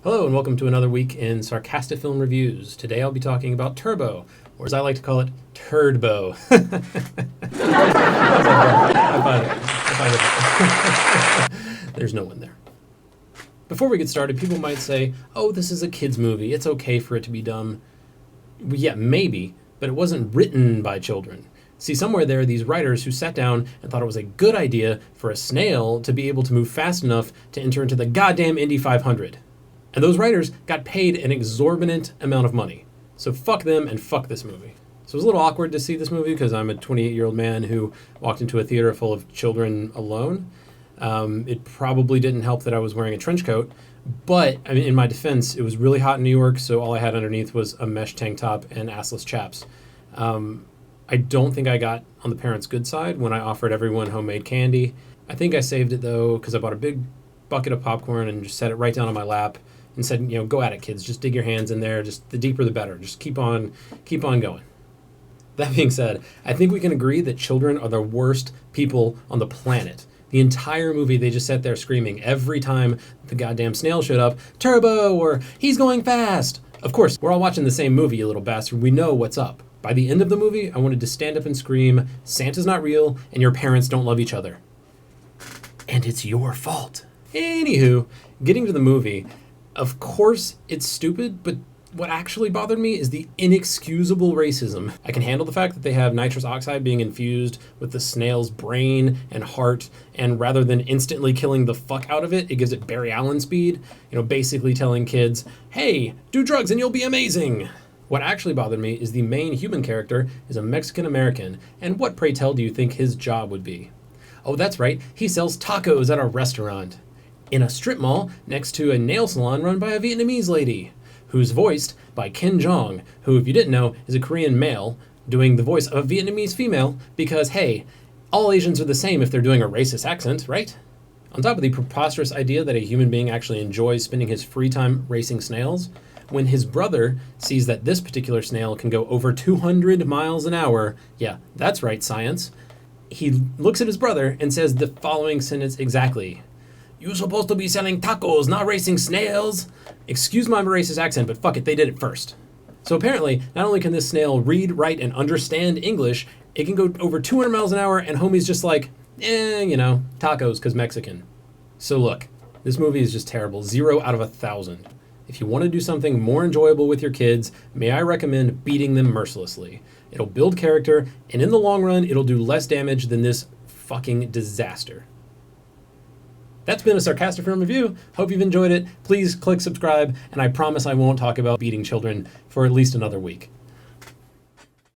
Hello and welcome to another week in Sarcastifilm Reviews. Today I'll be talking about Turbo, or as I like to call it, Turdbo. There's no one there. Before we get started, people might say, oh, this is a kid's movie. It's okay for it to be dumb. Well, yeah, maybe, but it wasn't written by children. See, somewhere there are these writers who sat down and thought it was a good idea for a snail to be able to move fast enough to enter into the goddamn Indy 500. And those writers got paid an exorbitant amount of money. So fuck them and fuck this movie. So it was a little awkward to see this movie because I'm a 28-year-old man who walked into a theater full of children alone. It probably didn't help that I was wearing a trench coat. But, I mean, in my defense, it was really hot in New York, so all I had underneath was a mesh tank top and assless chaps. I don't think I got on the parents' good side when I offered everyone homemade candy. I think I saved it, though, because I bought a big bucket of popcorn and just set it right down on my lap and said, go at it, kids. Just dig your hands in there. Just the deeper, the better. Just keep on going. That being said, I think we can agree that children are the worst people on the planet. The entire movie, they just sat there screaming every time the goddamn snail showed up, Turbo, or he's going fast. Of course, we're all watching the same movie, you little bastard. We know what's up. By the end of the movie, I wanted to stand up and scream, Santa's not real, and your parents don't love each other. And it's your fault. Anywho, getting to the movie, of course it's stupid, but what actually bothered me is the inexcusable racism. I can handle the fact that they have nitrous oxide being infused with the snail's brain and heart, and rather than instantly killing the fuck out of it, it gives it Barry Allen speed, basically telling kids, hey, do drugs and you'll be amazing. What actually bothered me is the main human character is a Mexican-American, and what, pray tell, do you think his job would be? Oh, that's right, he sells tacos at a restaurant in a strip mall next to a nail salon run by a Vietnamese lady, who's voiced by Ken Jeong, who, if you didn't know, is a Korean male doing the voice of a Vietnamese female because, hey, all Asians are the same if they're doing a racist accent, right? On top of the preposterous idea that a human being actually enjoys spending his free time racing snails, when his brother sees that this particular snail can go over 200 miles an hour, yeah, that's right, science, he looks at his brother and says the following sentence exactly. You're supposed to be selling tacos, not racing snails. Excuse my racist accent, but fuck it, they did it first. So apparently, not only can this snail read, write, and understand English, it can go over 200 miles an hour, and homie's just like, tacos, because Mexican. So look, this movie is just terrible. 0 out of 1,000. If you want to do something more enjoyable with your kids, may I recommend beating them mercilessly. It'll build character, and in the long run, it'll do less damage than this fucking disaster. That's been a Sarcastifilm review. Hope you've enjoyed it. Please click subscribe, and I promise I won't talk about beating children for at least another week.